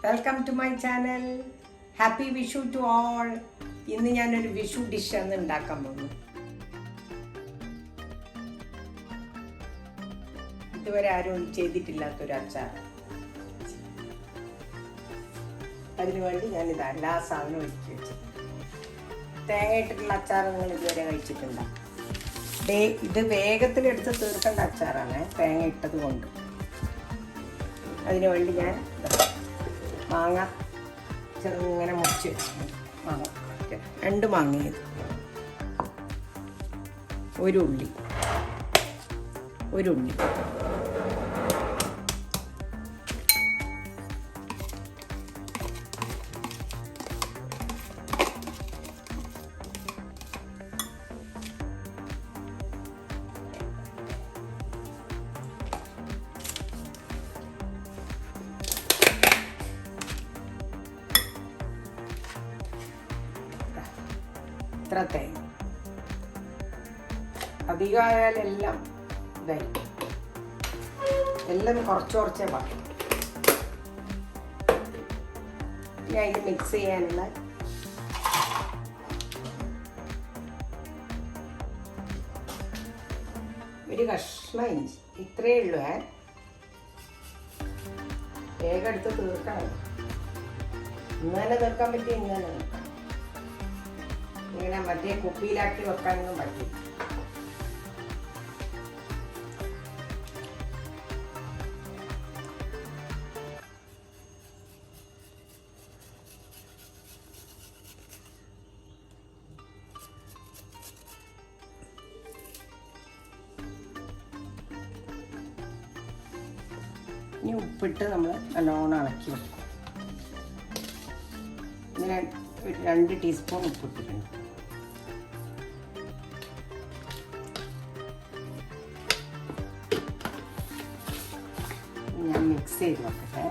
Welcome to my channel. Happy Vishu to all. ഇന്ന് ഞാനൊരു വിഷു ഡിഷാണ് ഉണ്ടാക്കാൻ പോകുന്നു. ഇതുവരെ ആരും ചെയ്തിട്ടില്ലാത്തൊരു അച്ചാർ. അതിനുവേണ്ടി ഞാനിത് എല്ലാ സാധനവും ഒരുക്കി വെച്ചിട്ടുണ്ട്. തേങ്ങ ഇട്ടിട്ടുള്ള അച്ചാർ നിങ്ങൾ ഇതുവരെ കഴിച്ചിട്ടുണ്ടോ? ഇത് വേഗത്തിലെടുത്ത് തീർക്കേണ്ട അച്ചാറാണ്, തേങ്ങ ഇട്ടത് കൊണ്ട്. അതിനുവേണ്ടി ഞാൻ മാങ്ങ ചെറുങ്ങനെ മുറിച്ച് വെച്ചിട്ടുണ്ട്. മാങ്ങ 2 മാങ്ങയത്, ഒരു ഉള്ളി ഇത്ര തേങ്ങ. അധികമായാലെല്ലാം ഇതായിരിക്കും, എല്ലാം കുറച്ചേ പാടും. ഇനി അതിന് മിക്സ് ചെയ്യാനുള്ള ഒരു കഷ്ണം ഇഞ്ചി, ഇത്രയേ ഉള്ളൂ. വേഗം എടുത്ത് തീർക്കണം. ഇന്ന് തന്നെ തീർക്കാൻ പറ്റിയ ഇന്ന് തന്നെ തീർക്കണം. ഇങ്ങനെ മറ്റേ കുപ്പിയിലാക്കി വെക്കാനൊന്നും പറ്റില്ല. ഇനി ഉപ്പിട്ട് നമ്മൾ നല്ലോണം ഇളക്കി വെക്കും. ഇങ്ങനെ 2 ടീസ്പൂൺ ഉപ്പിട്ടിട്ടുണ്ട്. ഞാൻ മിക്സ് ചെയ്ത് വെക്കട്ടെ.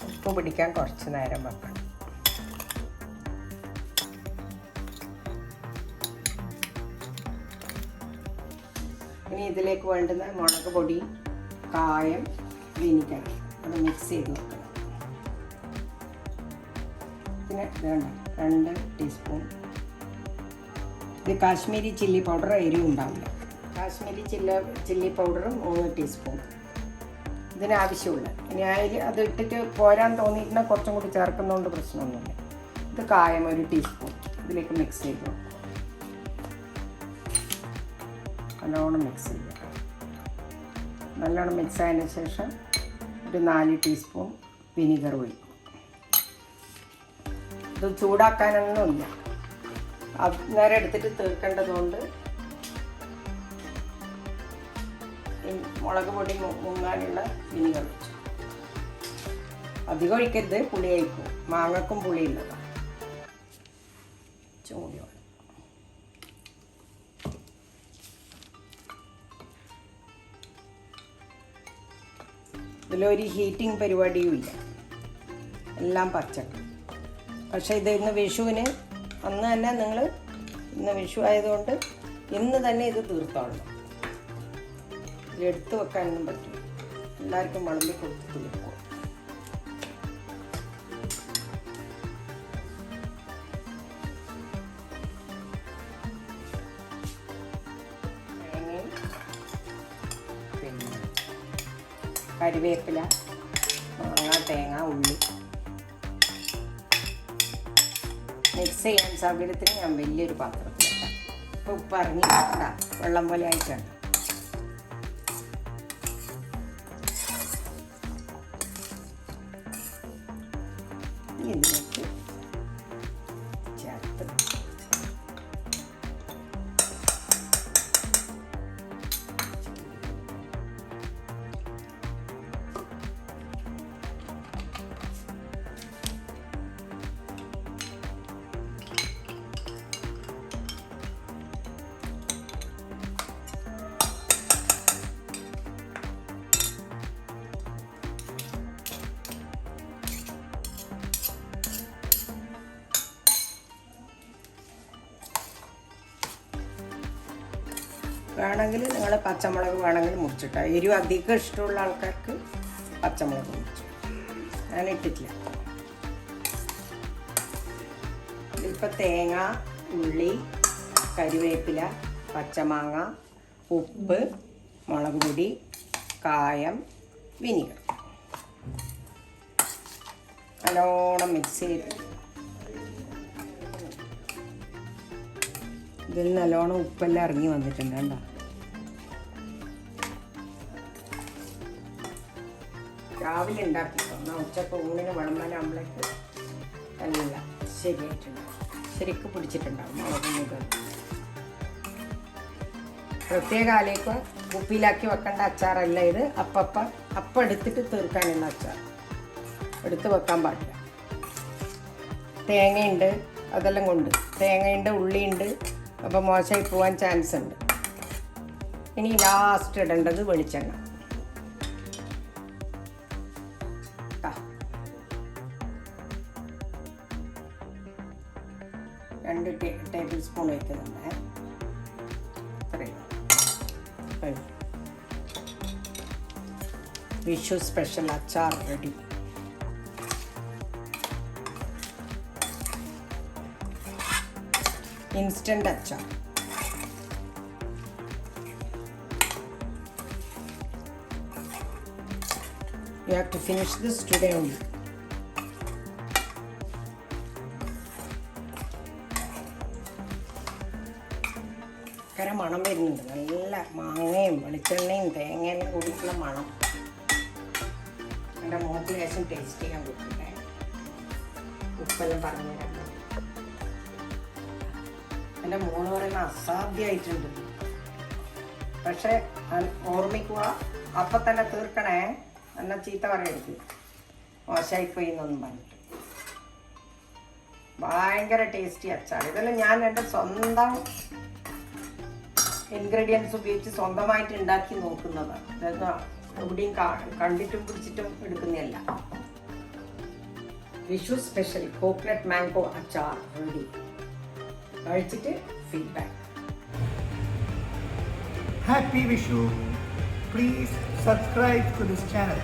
ഉപ്പ് പിടിക്കാൻ കുറച്ച് നേരം വെക്കണം. ഇനി ഇതിലേക്ക് വേണ്ടുന്ന മുളക് പൊടി, കായം, വിനിഗർ അത് മിക്സ് ചെയ്ത് വെക്കണം. പിന്നെ വേണ്ട 2 ടീസ്പൂൺ ഇത് കാശ്മീരി ചില്ലി പൗഡർ. എരിവ് ഉണ്ടാവില്ല. കാശ്മീരി ചില്ലി പൗഡർ 3 ടീസ്പൂൺ ഇതിനാവശ്യമുള്ള. ഇനി അത് ഇട്ടിട്ട് പോരാൻ തോന്നിയിട്ടുണ്ടെങ്കിൽ കുറച്ചും കൂടി ചേർക്കുന്നതുകൊണ്ട് പ്രശ്നമൊന്നുമില്ല. ഇത് കായം 1 ടീസ്പൂൺ ഇതിലേക്ക് മിക്സ് ചെയ്ത് വെക്കും. നല്ലോണം മിക്സ് ചെയ്യുക. നല്ലോണം മിക്സ് ആയതിന് ശേഷം ഒരു 4 ടീസ്പൂൺ വിനിഗർ ഒഴിക്കും. ഇത് ചൂടാക്കാനൊന്നുമില്ല, അന്നേരം എടുത്തിട്ട് തീർക്കേണ്ടതുകൊണ്ട് മുളക് പൊടി മുങ്ങാനുള്ള വിനിഗർ ഒഴിച്ചു. അധികം ഒഴിക്കരുത്, പുളി കഴിക്കും. മാങ്ങക്കും പുളിയുള്ളതാണ്. ചൂടി വേണം. ഇതിലൊരു ഹീറ്റിംഗ് പരിപാടിയും ഇല്ല, എല്ലാം പച്ചക്ക്. പക്ഷേ ഇത് ഇന്ന് വിഷുവിന് അന്ന് തന്നെ നിങ്ങൾ, ഇന്ന് വിഷു ആയതുകൊണ്ട് ഇന്ന് തന്നെ ഇത് തീർത്തോളണം. എടുത്ത് വെക്കാനൊന്നും പറ്റില്ല, എല്ലാവർക്കും വിളമ്പി കൊടുത്ത് തീർക്കും. തേങ്ങയും പിന്നെ കരിവേപ്പില, മാങ്ങ, തേങ്ങ, ഉള്ളി മിക്സ് ചെയ്യാൻ സൗകര്യത്തിന് ഞാൻ വലിയൊരു പാത്രത്തിലിട്ടാം. ഇപ്പോൾ ഉപ്പ് ഇറങ്ങി വെള്ളം പോലെ ആയിട്ടാണ്. ഇതിലേക്ക് ചേർത്ത് വേണമെങ്കിൽ നിങ്ങൾ പച്ചമുളക് വേണമെങ്കിൽ മുറിച്ചിട്ടോ. എരിവ് അധികം ഇഷ്ടമുള്ള ആൾക്കാർക്ക് പച്ചമുളക് മുറിച്ചു. ഞാൻ ഇട്ടിട്ടില്ല. ഇതിപ്പോൾ തേങ്ങ, ഉള്ളി, കരിവേപ്പില, പച്ചമാങ്ങ, ഉപ്പ്, മുളക് പൊടി, കായം, വിനീഗർ നല്ലോണം മിക്സ് ചെയ്ത് ഇതിൽ നല്ലോണം ഉപ്പെല്ലാം ഇറങ്ങി വന്നിട്ടുണ്ട് കണ്ടോ. രാവിലെ ഉണ്ടാക്കിക്കോ, എന്നാൽ ഉച്ചക്ക് ഊണിന് വിളമ്പാനാകുമ്പോഴേക്ക് എല്ലാം ശരിയായിട്ടുണ്ട്. ശരിക്കും പിടിച്ചിട്ടുണ്ടാവും മുളക് മുഴുവൻ. പ്രത്യേക ആലേക്ക് കുപ്പിയിലാക്കി വെക്കേണ്ട അച്ചാറല്ല ഇത്. അപ്പം എടുത്തിട്ട് തീർക്കാനുള്ള അച്ചാർ. എടുത്ത് വെക്കാൻ പാടില്ല. തേങ്ങയുണ്ട്, അതെല്ലാം കൊണ്ട് തേങ്ങയുണ്ട്, ഉള്ളിയുണ്ട്. അപ്പോൾ മോശമായി പോകാൻ ചാൻസ് ഉണ്ട്. ഇനി ലാസ്റ്റ് ഇടേണ്ടത് വെളിച്ചെണ്ണ. 2 ടേബിൾ സ്പൂൺ വയ്ക്കുന്നുണ്ട്. വിഷു സ്പെഷ്യൽ അച്ചാർ റെഡി. ഇൻസ്റ്റന്റ് അച്ചാർ. You have to finish this today only. മണം വരുന്നുണ്ട്. നല്ല മാങ്ങയും വെളിച്ചെണ്ണയും തേങ്ങയെല്ലാം കൂടിയിട്ടുള്ള മണം. എൻ്റെ മോക്ക് ലേശം ടേസ്റ്റ് ചെയ്യാൻ പറ്റില്ലേ. ഉപ്പെല്ലാം പറഞ്ഞു തരാം. എൻ്റെ മോള് പറയുന്ന അസാധ്യമായിട്ടുണ്ട്. പക്ഷെ ഓർമ്മിക്കുക, അപ്പം തന്നെ തീർക്കണേ, എന്നെ ചീത്ത പറയരുത്. മോശമായിപ്പോയി എന്നൊന്നും പറഞ്ഞിട്ട്. ഭയങ്കര ടേസ്റ്റി അച്ചാർ. ഇതെല്ലാം ഞാൻ എൻ്റെ സ്വന്തം ഇൻഗ്രീഡിയൻസ് ഉപയോഗിച്ച് സ്വന്തമായിട്ട് ഉണ്ടാക്കി നോക്കുന്നതാണ്. അതായത് എവിടെയും കണ്ടിട്ടും പിടിച്ചിട്ടും എടുക്കുന്നതല്ല. വിഷു സ്പെഷ്യൽ കോക്കനട്ട് മാംഗോ അച്ചാർ റെഡി. കഴിച്ചിട്ട് feedback. Happy Vishu. Please subscribe to this channel.